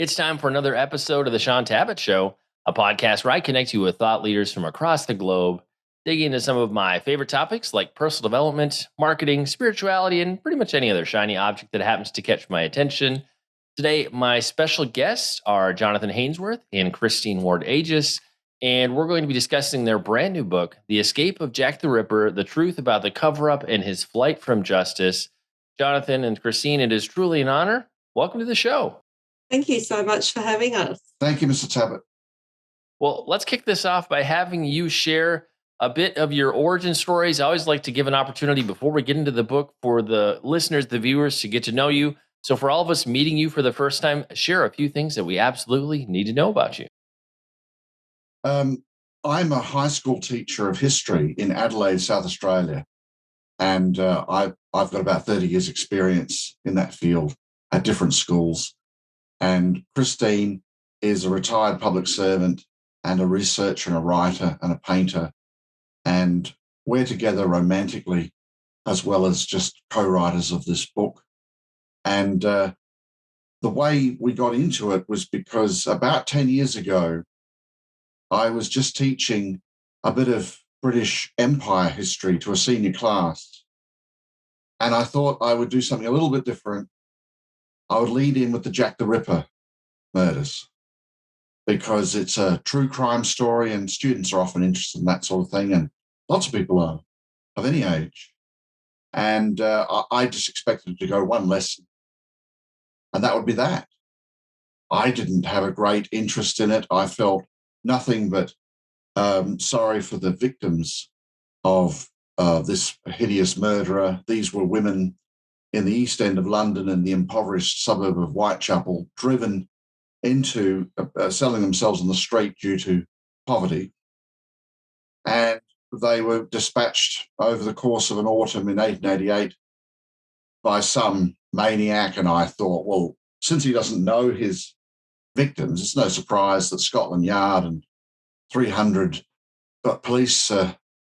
It's time for another episode of the Shaun Tabatt Show, a podcast where I connect you with thought leaders from across the globe, digging into some of my favorite topics like personal development, marketing, spirituality, and pretty much any other shiny object that happens to catch my attention. Today, my special guests are Jonathan Hainsworth and Christine Ward-Agius, and we're going to be discussing their brand new book, The Escape of Jack the Ripper, The Truth About the Cover-Up and His Flight from Justice. Jonathan and Christine, it is truly an honor. Welcome to the show. Thank you so much for having us. Thank you, Mr. Tabatt. Well, let's kick this off by having you share a bit of your origin stories. I always like to give an opportunity before we get into the book for the listeners, the viewers, to get to know you. So for all of us meeting you for the first time, share a few things that we absolutely need to know about you. I'm a high school teacher of history in Adelaide, South Australia. And I've got about 30 years experience in that field at different schools. And Christine is a retired public servant and a researcher and a writer and a painter. And we're together romantically as well as just co-writers of this book. And the way we got into it was because about 10 years ago, I was just teaching a bit of British Empire history to a senior class. And I thought I would do something a little bit different. I would lead in with the Jack the Ripper murders because it's a true crime story and students are often interested in that sort of thing. And lots of people are of any age. And I just expected to go one lesson. And that would be that. I didn't have a great interest in it. I felt nothing but sorry for the victims of this hideous murderer. These were women in the East End of London in the impoverished suburb of Whitechapel, driven into selling themselves on the street due to poverty. And they were dispatched over the course of an autumn in 1888 by some maniac. And I thought, well, since he doesn't know his victims, it's no surprise that Scotland Yard and 300 police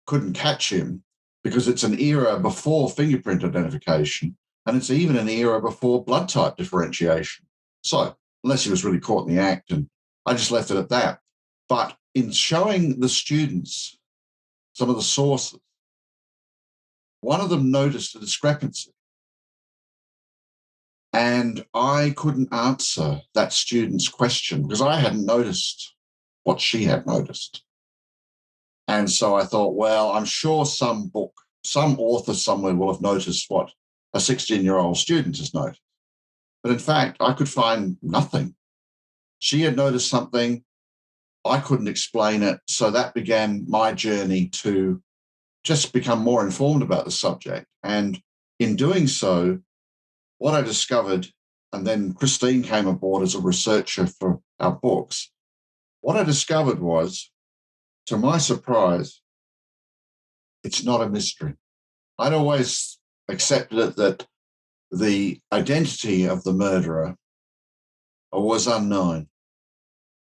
couldn't catch him, because it's an era before fingerprint identification, and it's even an era before blood type differentiation. So unless he was really caught in the act, and I just left it at that. But in showing the students some of the sources, one of them noticed a discrepancy. And I couldn't answer that student's question because I hadn't noticed what she had noticed. And so I thought, well, I'm sure some author somewhere will have noticed what a 16-year-old student has noticed. But in fact, I could find nothing. She had noticed something. I couldn't explain it. So that began my journey to just become more informed about the subject. And in doing so, what I discovered, and then Christine came aboard as a researcher for our books, what I discovered was, to my surprise, it's not a mystery. I'd always accepted it that the identity of the murderer was unknown.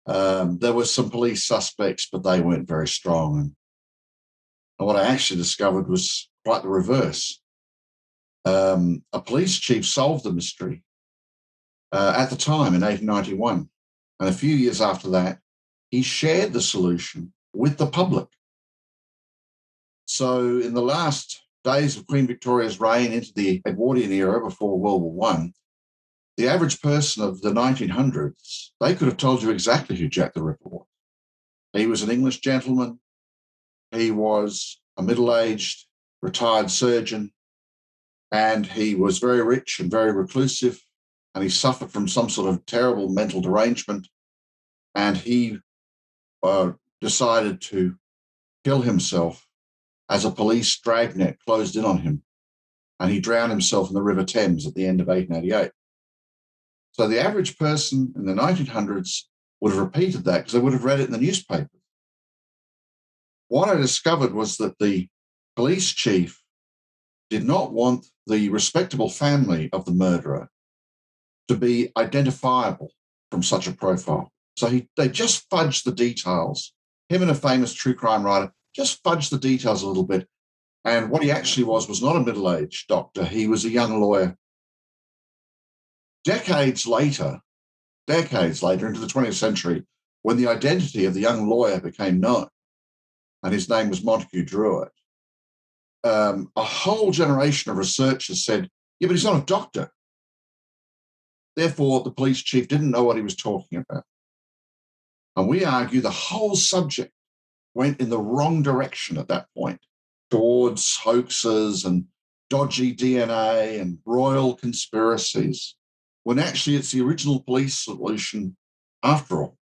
There were some police suspects, but they weren't very strong. And what I actually discovered was quite the reverse. A police chief solved the mystery at the time in 1891. And a few years after that, he shared the solution with the public. So in the last days of Queen Victoria's reign into the Edwardian era before World War I, the average person of the 1900s, they could have told you exactly who Jack the Ripper was. He was an English gentleman. He was a middle-aged retired surgeon, and he was very rich and very reclusive, and he suffered from some sort of terrible mental derangement, and he decided to kill himself as a police dragnet closed in on him, and he drowned himself in the River Thames at the end of 1888. So the average person in the 1900s would have repeated that because they would have read it in the newspaper. What I discovered was that the police chief did not want the respectable family of the murderer to be identifiable from such a profile. So they just fudged the details. Him and a famous true crime writer just fudged the details a little bit. And what he actually was not a middle-aged doctor. He was a young lawyer. Decades later, decades later into the 20th century, when the identity of the young lawyer became known, and his name was Montague Druitt, a whole generation of researchers said, yeah, but he's not a doctor. Therefore, the police chief didn't know what he was talking about. And we argue the whole subject went in the wrong direction at that point, towards hoaxes and dodgy DNA and royal conspiracies, when actually it's the original police solution after all.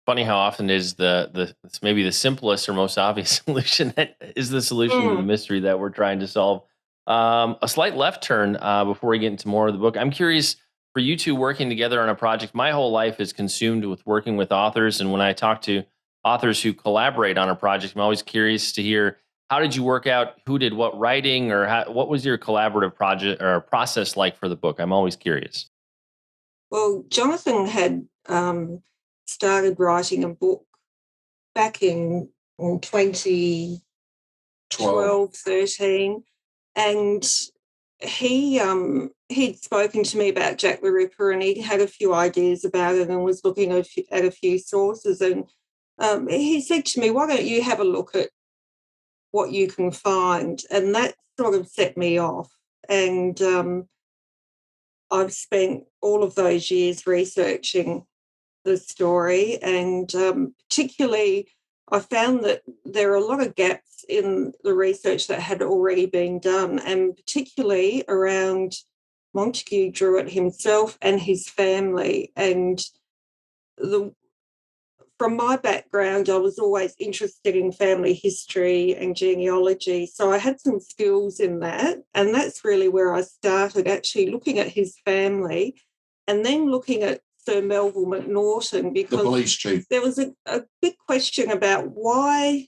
Funny how often is it's maybe the simplest or most obvious solution that is the solution to the mystery that we're trying to solve. A slight left turn before we get into more of the book. I'm curious, for you two working together on a project, my whole life is consumed with working with authors. And when I talk to authors who collaborate on a project, I'm always curious to hear, how did you work out who did what writing, or what was your collaborative project or process like for the book? I'm always curious. Well, Jonathan had started writing a book back in 2012, 13, and he'd spoken to me about Jack the Ripper, and he had a few ideas about it and was looking at a few sources. And he said to me, why don't you have a look at what you can find? And that sort of set me off. And I've spent all of those years researching the story, and particularly I found that there are a lot of gaps in the research that had already been done, and particularly around Montague Druitt himself and his family. And from my background, I was always interested in family history and genealogy, so I had some skills in that, and that's really where I started, actually looking at his family and then looking at Sir Melville Macnaghten, because the police chief. There was a big question about why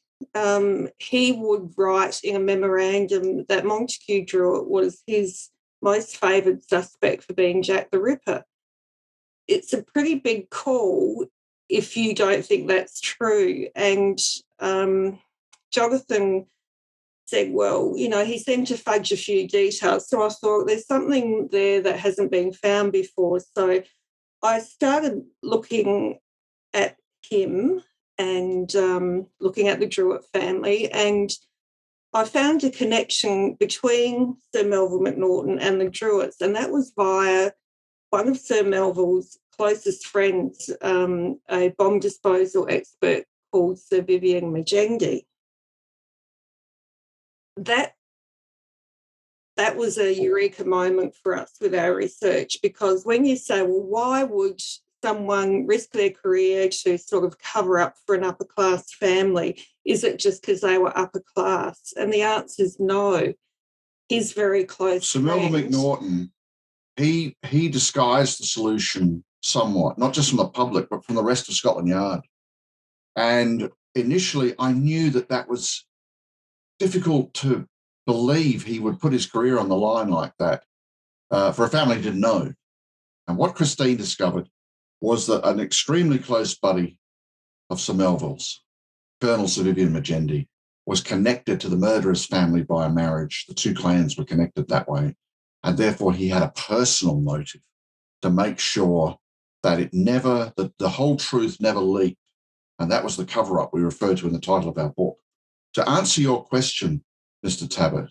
he would write in a memorandum that Montague Druitt was his most favoured suspect for being Jack the Ripper. It's a pretty big call if you don't think that's true. And Jonathan said, well, he seemed to fudge a few details. So I thought there's something there that hasn't been found before. So I started looking at him and looking at the Druitt family, and I found a connection between Sir Melville Macnaghten and the Druitts, and that was via one of Sir Melville's closest friends, a bomb disposal expert called Sir Vivian Magendie. That was a eureka moment for us with our research, because when you say, well, why would someone risk their career to sort of cover up for an upper class family? Is it just because they were upper class? And the answer is no. He's very close. Sir Melville Macnaghten, he disguised the solution somewhat, not just from the public, but from the rest of Scotland Yard. And initially, I knew that was difficult to believe he would put his career on the line like that for a family he didn't know. And what Christine discovered was that an extremely close buddy of Sir Melville's, Colonel Sir Vivian Magendie, was connected to the murderer's family by a marriage. The two clans were connected that way. And therefore, he had a personal motive to make sure that the whole truth never leaked. And that was the cover-up we refer to in the title of our book. To answer your question, Mr. Tabatt,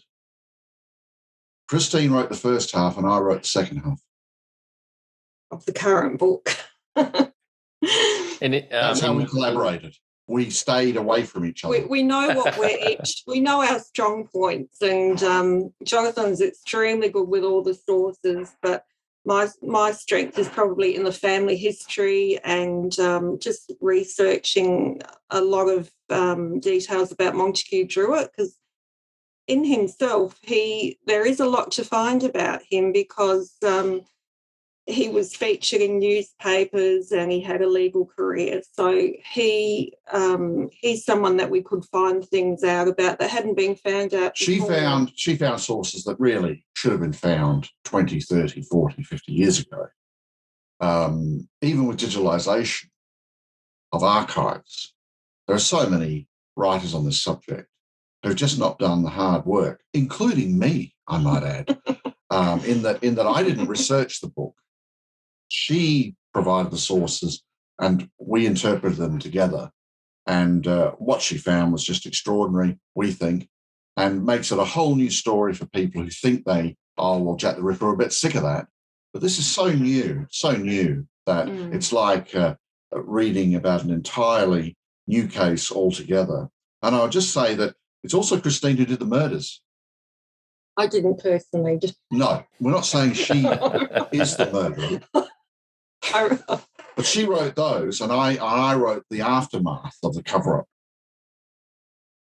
Christine wrote the first half and I wrote the second half of the current book. And that's how we collaborated. We stayed away from each other. We know what we know our strong points, and Jonathan's extremely good with all the sources, but my strength is probably in the family history and just researching a lot of details about Montague Druitt, because in himself, there is a lot to find about him, because he was featured in newspapers and he had a legal career. So he's someone that we could find things out about that hadn't been found out before. She found sources that really should have been found 20, 30, 40, 50 years ago. Even with digitalisation of archives, there are so many writers on this subject who've just not done the hard work, including me, I might add, in that I didn't research the book. She provided the sources and we interpreted them together. And what she found was just extraordinary, we think, and makes it a whole new story for people who think Jack the Ripper are a bit sick of that. But this is so new that it's like reading about an entirely new case altogether. And I'll just say that it's also Christine who did the murders. I didn't personally. No, we're not saying she is the murderer. But she wrote those, and I wrote the aftermath of the cover-up.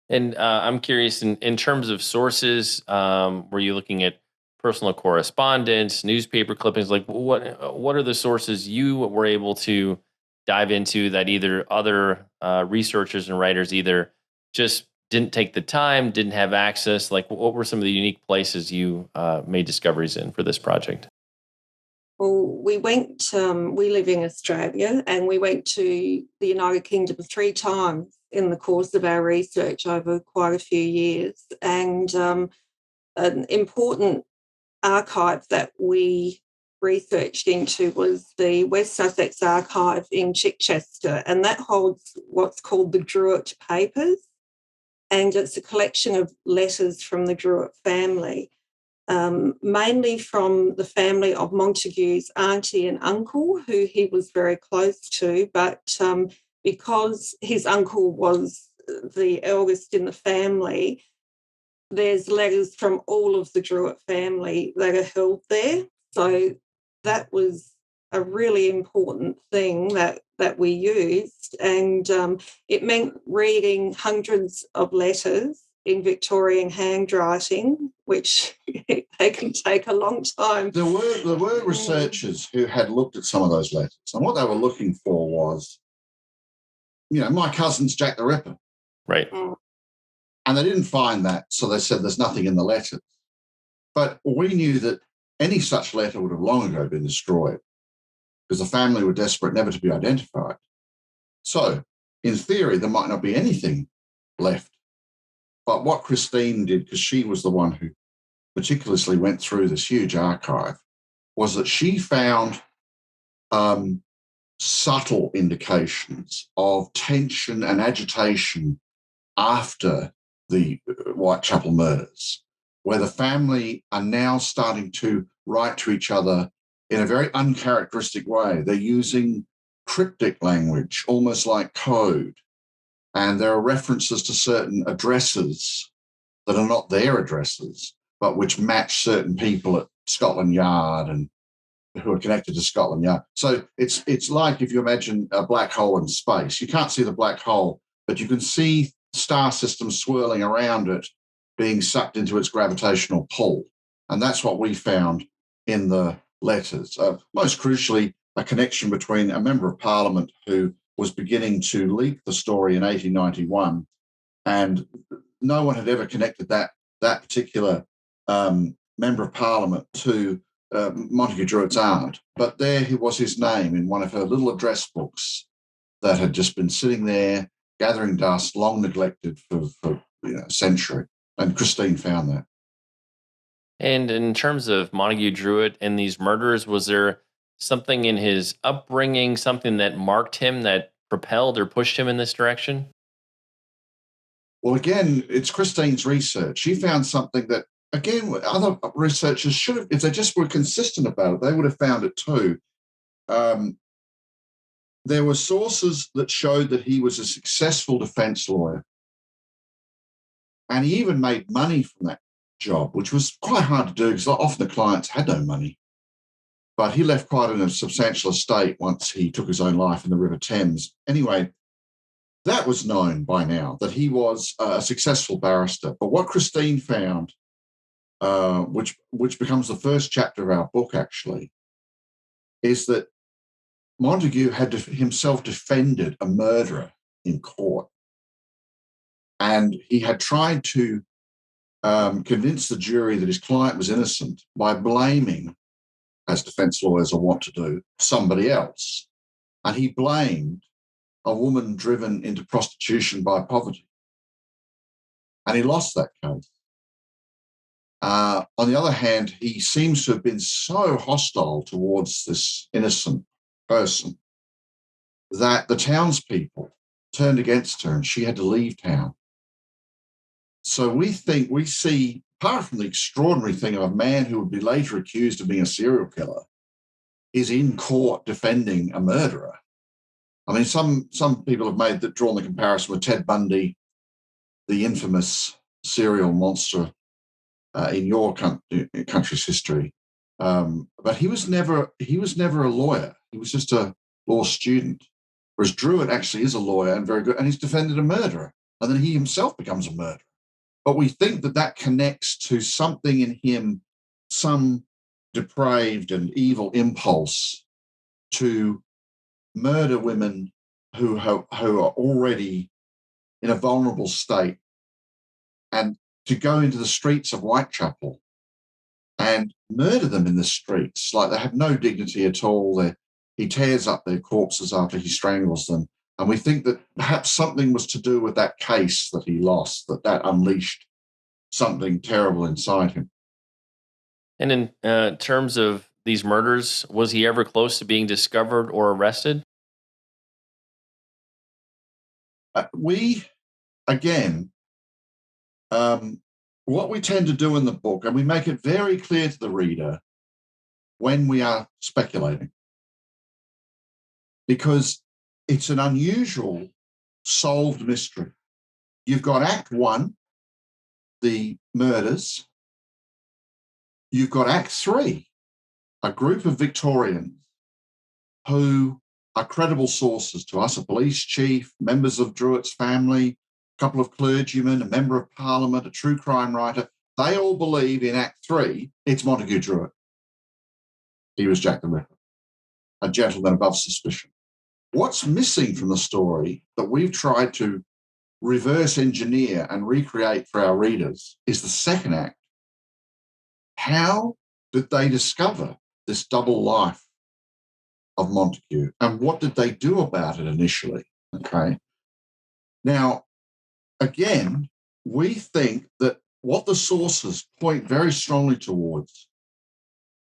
And I'm curious, in terms of sources, were you looking at personal correspondence, newspaper clippings? Like, what are the sources you were able to dive into that either other researchers and writers either just didn't take the time, didn't have access? Like, what were some of the unique places you made discoveries in for this project? Well, we live in Australia, and we went to the United Kingdom 3 times in the course of our research over quite a few years. And an important archive that we researched into was the West Sussex Archive in Chichester, and that holds what's called the Druitt Papers. And it's a collection of letters from the Druitt family. Mainly from the family of Montague's auntie and uncle, who he was very close to, but because his uncle was the eldest in the family, there's letters from all of the Druitt family that are held there. So that was a really important thing that we used, and it meant reading hundreds of letters in Victorian handwriting, which they can take a long time. There were researchers who had looked at some of those letters, and what they were looking for was, my cousin's Jack the Ripper. Right. And they didn't find that, so they said there's nothing in the letters. But we knew that any such letter would have long ago been destroyed because the family were desperate never to be identified. So, in theory, there might not be anything left. But what Christine did, because she was the one who meticulously went through this huge archive, was that she found subtle indications of tension and agitation after the Whitechapel murders, where the family are now starting to write to each other in a very uncharacteristic way. They're using cryptic language, almost like code. And there are references to certain addresses that are not their addresses, but which match certain people at Scotland Yard and who are connected to Scotland Yard. So it's like if you imagine a black hole in space. You can't see the black hole, but you can see star systems swirling around it, being sucked into its gravitational pull. And that's what we found in the letters. Most crucially, a connection between a member of Parliament who was beginning to leak the story in 1891, and no one had ever connected that particular member of Parliament to Montague Druitt's aunt. But there was his name in one of her little address books that had just been sitting there, gathering dust, long neglected for a century. And Christine found that. And in terms of Montague Druitt and these murders, was there something in his upbringing, something that marked him, that propelled or pushed him in this direction? Well, again, it's Christine's research. She found something that, again, other researchers should have, if they just were consistent about it, they would have found it too. There were sources that showed that he was a successful defense lawyer. And he even made money from that job, which was quite hard to do because often the clients had no money. But he left quite a substantial estate once he took his own life in the River Thames. Anyway, that was known by now, that he was a successful barrister. But what Christine found, which becomes the first chapter of our book, actually, is that Montague had himself defended a murderer in court. And he had tried to convince the jury that his client was innocent by blaming, as defense lawyers are wont to do, somebody else. And he blamed a woman driven into prostitution by poverty. And he lost that case. On the other hand, he seems to have been so hostile towards this innocent person that the townspeople turned against her and she had to leave town. So we see, apart from the extraordinary thing of a man who would be later accused of being a serial killer, is in court defending a murderer. I mean, some people have drawn the comparison with Ted Bundy, the infamous serial monster in your country's history. But he was never a lawyer. He was just a law student. Whereas Druitt actually is a lawyer and very good, and he's defended a murderer, and then he himself becomes a murderer. But we think that connects to something in him, some depraved and evil impulse to murder women who are already in a vulnerable state, and to go into the streets of Whitechapel and murder them in the streets like they have no dignity at all. He tears up their corpses after he strangles them. And we think that perhaps something was to do with that case that he lost, that unleashed something terrible inside him. And in terms of these murders, was he ever close to being discovered or arrested? What we tend to do in the book, and we make it very clear to the reader when we are speculating, because it's an unusual solved mystery. You've got Act 1, the murders. You've got Act 3, a group of Victorians who are credible sources to us, a police chief, members of Druitt's family, a couple of clergymen, a member of parliament, a true crime writer. They all believe in Act 3, it's Montague Druitt. He was Jack the Ripper, a gentleman above suspicion. What's missing from the story that we've tried to reverse engineer and recreate for our readers is the second act. How did they discover this double life of Montague, and what did they do about it initially? Okay. Now, again, we think that what the sources point very strongly towards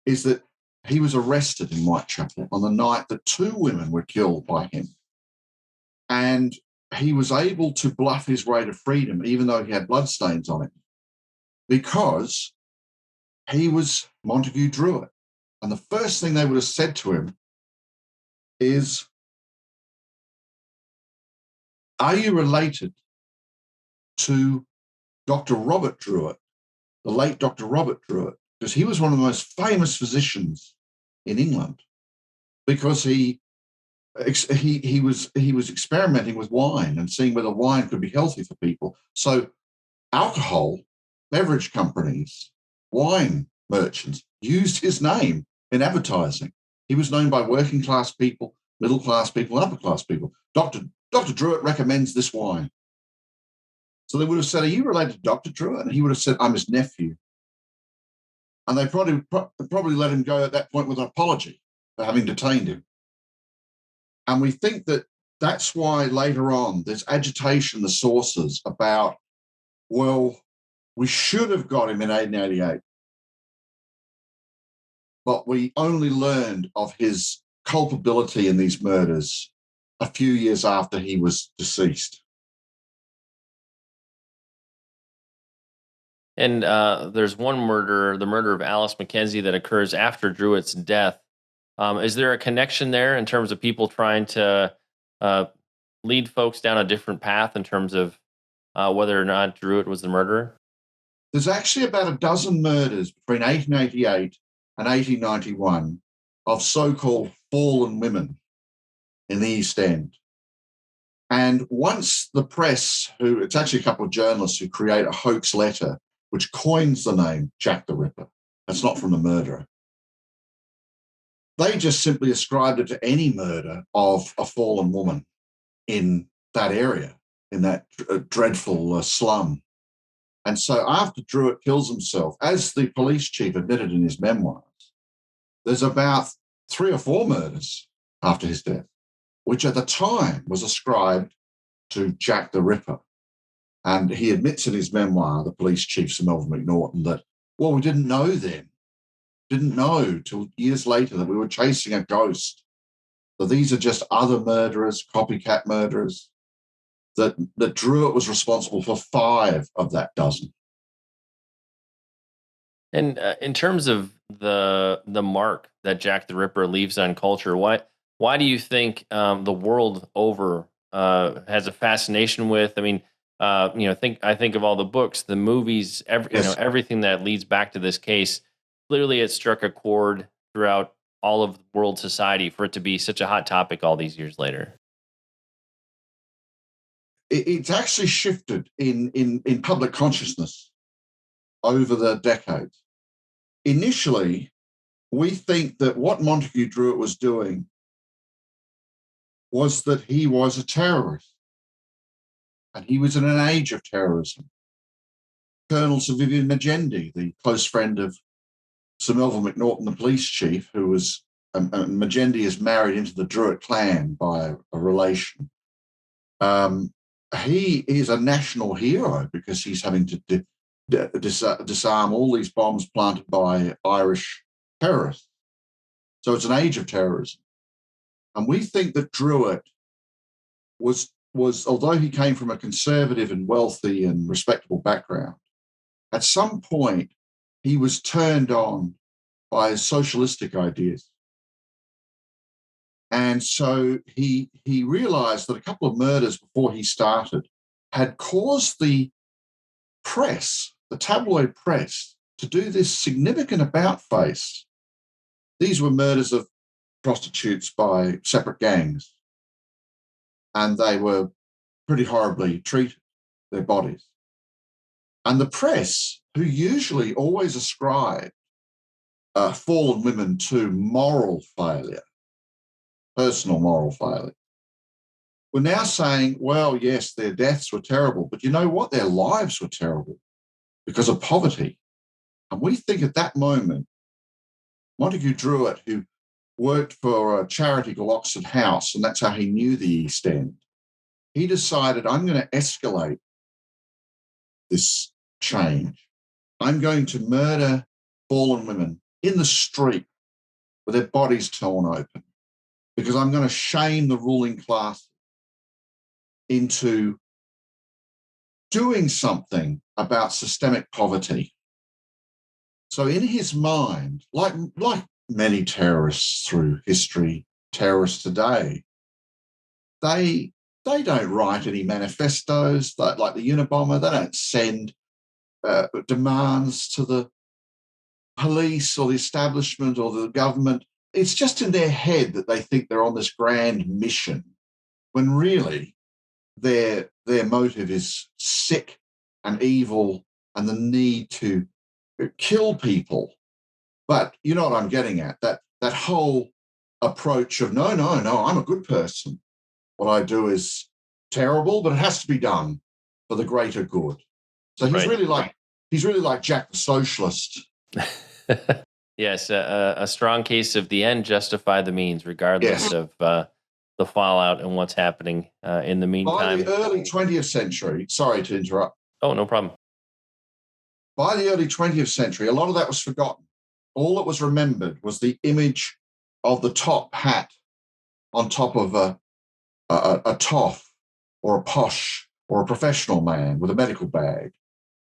is that he was arrested in Whitechapel on the night that 2 women were killed by him. And he was able to bluff his way to freedom, even though he had bloodstains on him, because he was Montague Druitt. And the first thing they would have said to him is, are you related to Dr. Robert Druitt, the late Dr. Robert Druitt? Because he was one of the most famous physicians in England, because he was experimenting with wine and seeing whether wine could be healthy for people. So alcohol, beverage companies, wine merchants used his name in advertising. He was known by working class people, middle class people, and upper class people. Dr. Druitt recommends this wine. So they would have said, are you related to Dr. Druitt? And he would have said, I'm his nephew. And they probably let him go at that point with an apology for having detained him. And we think that that's why later on there's agitation in the sources about, well, we should have got him in 1888, but we only learned of his culpability in these murders a few years after he was deceased. And there's one murder, the murder of Alice Mackenzie, that occurs after Druitt's death. Is there a connection there in terms of people trying to lead folks down a different path in terms of whether or not Druitt was the murderer? There's actually about a dozen murders between 1888 and 1891 of so-called fallen women in the East End. And once the press, it's actually a couple of journalists who create a hoax letter which coins the name Jack the Ripper. That's not from the murderer. They just simply ascribed it to any murder of a fallen woman in that area, in that dreadful slum. And so after Druitt kills himself, as the police chief admitted in his memoirs, there's about 3 or 4 murders after his death, which at the time was ascribed to Jack the Ripper. And he admits in his memoir, the police chief, Sir Melvin Macnaughton, that Well, we didn't know then. Didn't know till years later that we were chasing a ghost. So these are just other murderers, copycat murderers, that Druitt was responsible for 5 of that dozen. And in terms of the mark that Jack the Ripper leaves on culture, why do you think the world over has a fascination with? I mean, I think of all the books, the movies, Yes. everything that leads back to this case. Clearly, it struck a chord throughout all of world society for it to be such a hot topic all these years later. It's actually shifted in public consciousness over the decades. Initially, we think that what Montague Druitt was doing was that he was a terrorist, and he was in an age of terrorism. Colonel Sir Vivian Magendie, the close friend of Sir Melville Macnaghten, the police chief, who was Magendie is married into the Druitt clan by a relation. He is a national hero because he's having to disarm all these bombs planted by Irish terrorists. So it's an age of terrorism. And we think that Druitt was although he came from a conservative and wealthy and respectable background, at some point he was turned on by socialistic ideas. And so he realized that a couple of murders before he started had caused the press, the tabloid press, to do this significant about-face. These were murders of prostitutes by separate gangs, and they were pretty horribly treated, their bodies. And the press, who usually always ascribe fallen women to moral failure, personal moral failure, were now saying, well, yes, their deaths were terrible, but you know what? Their lives were terrible because of poverty. And we think at that moment, Montague Druitt, who worked for a charity called Oxford House, and that's how he knew the East End, he decided, I'm going to escalate this change. I'm going to murder fallen women in the street with their bodies torn open, because I'm going to shame the ruling class into doing something about systemic poverty. So in his mind, like many terrorists through history, terrorists today, they don't write any manifestos like the Unabomber. They don't send demands to the police or the establishment or the government. It's just in their head that they think they're on this grand mission, when really their motive is sick and evil and the need to kill people. But you know what I'm getting at, that whole approach of, no, I'm a good person. What I do is terrible, but it has to be done for the greater good. So he's really like Jack the Socialist. Yes, a strong case of the end justify the means, regardless of the fallout and what's happening in the meantime. By the early 20th century, sorry to interrupt. Oh, no problem. By the early 20th century, a lot of that was forgotten. All that was remembered was the image of the top hat on top of a toff or a posh or a professional man with a medical bag,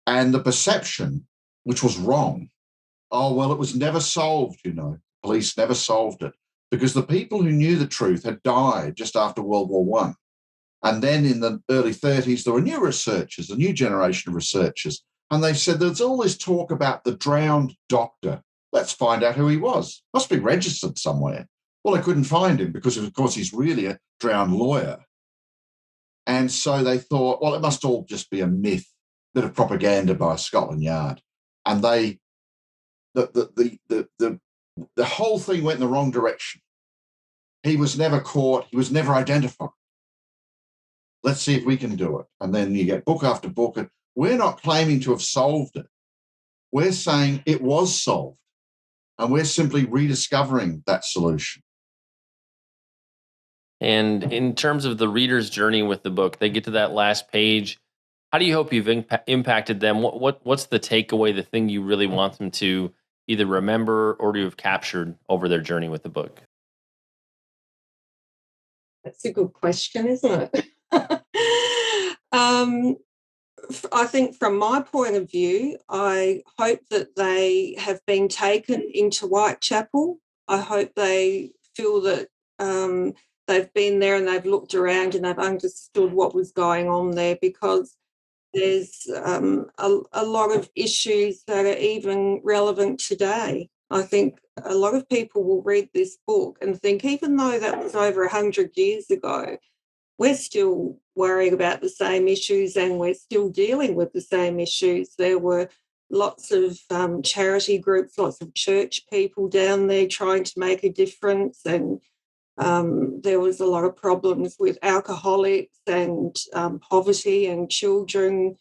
and the perception, which was wrong. Oh, well, it was never solved, Police never solved it because the people who knew the truth had died just after World War I. And then in the early 30s, there were new researchers, a new generation of researchers, and they said there's all this talk about the drowned doctor. Let's find out who he was. Must be registered somewhere. Well, they couldn't find him because, of course, he's really a drowned lawyer. And so they thought, well, it must all just be a myth, bit of propaganda by Scotland Yard. And the whole thing went in the wrong direction. He was never caught. He was never identified. Let's see if we can do it. And then you get book after book. And we're not claiming to have solved it. We're saying it was solved. And we're simply rediscovering that solution. And in terms of the reader's journey with the book, they get to that last page How do you hope you've impacted them? What's the takeaway, the thing you really want them to either remember or to have captured over their journey with the book? That's a good question, isn't it? I think from my point of view, I hope that they have been taken into Whitechapel. I hope they feel that they've been there and they've looked around and they've understood what was going on there, because there's a lot of issues that are even relevant today. I think a lot of people will read this book and think, even though that was over 100 years ago, we're still worrying about the same issues and we're still dealing with the same issues. There were lots of charity groups, lots of church people down there trying to make a difference, and there was a lot of problems with alcoholics and poverty and children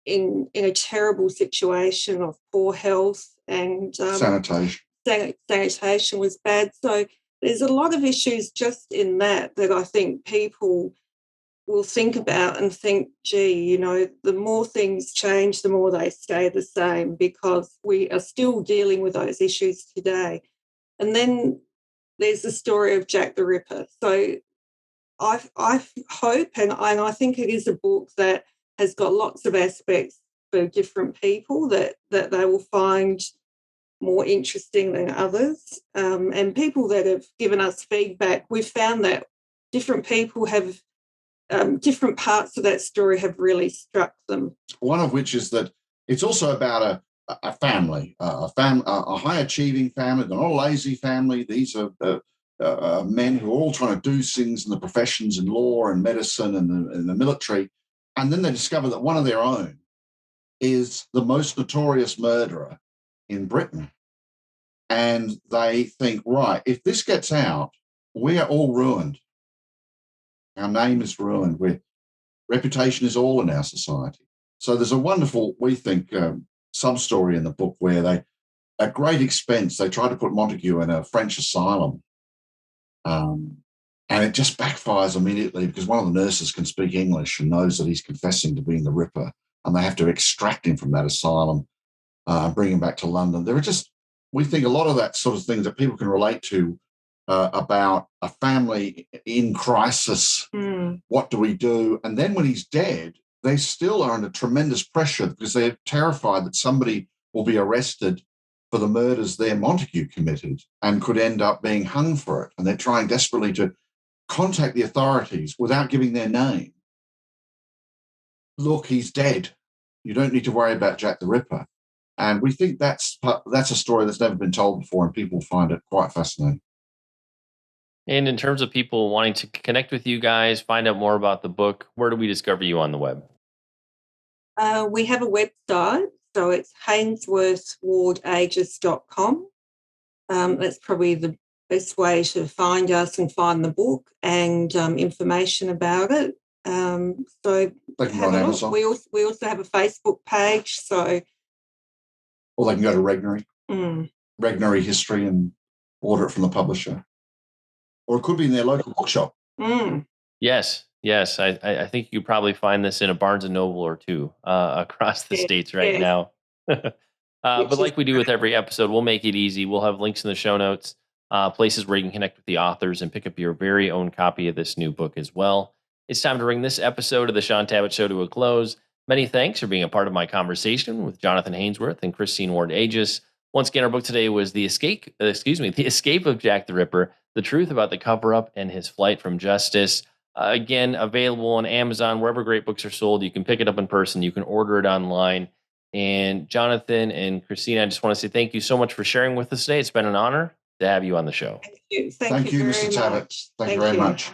in a terrible situation of poor health, and sanitation was bad. So there's a lot of issues just in that I think people will think about and think, gee, the more things change, the more they stay the same, because we are still dealing with those issues today. And then there's the story of Jack the Ripper. So I hope, and I think it is a book that has got lots of aspects for different people that they will find more interesting than others. And people that have given us feedback, we've found that different people have different parts of that story have really struck them. One of which is that it's also about a family, a high-achieving family. They're not a lazy family. These are men who are all trying to do things in the professions in law and medicine and in the military. And then they discover that one of their own is the most notorious murderer in Britain. And they think, right, if this gets out, we are all ruined. Our name is ruined. Reputation is all in our society. So there's a wonderful, we think, sub-story in the book where they, at great expense, they try to put Montague in a French asylum. And it just backfires immediately, because one of the nurses can speak English and knows that he's confessing to being the Ripper, and they have to extract him from that asylum and bring him back to London. There are just, we think, a lot of that sort of things that people can relate to about a family in crisis. What do we do? And then when he's dead, they still are under tremendous pressure because they're terrified that somebody will be arrested for the murders their Montague committed and could end up being hung for it. And they're trying desperately to contact the authorities without giving their name. Look, he's dead. You don't need to worry about Jack the Ripper. And we think that's a story that's never been told before, and people find it quite fascinating. And in terms of people wanting to connect with you guys, find out more about the book, where do we discover you on the web? We have a website, so it's hainsworthward-agius.com. That's probably the best way to find us and find the book and information about it. So have a look. We also have a Facebook page. So, or they can go to Regnery, Regnery History, and order it from the publisher. Or it could be in their local bookshop. Yes. I think you could probably find this in a Barnes & Noble or two across the states right now. But like we do with every episode, we'll make it easy. We'll have links in the show notes, places where you can connect with the authors and pick up your very own copy of this new book as well. It's time to bring this episode of the Shaun Tabatt Show to a close. Many thanks for being a part of my conversation with Jonathan Hainsworth and Christine Ward-Agius. Once again, our book today was The Escape of Jack the Ripper, the truth about the cover-up and his flight from justice. Again, available on Amazon, wherever great books are sold. You can pick it up in person. You can order it online. And Jonathan and Christina, I just want to say thank you so much for sharing with us today. It's been an honor to have you on the show. Thank you. Thank you, Mr. Tabatt. Thank you very much.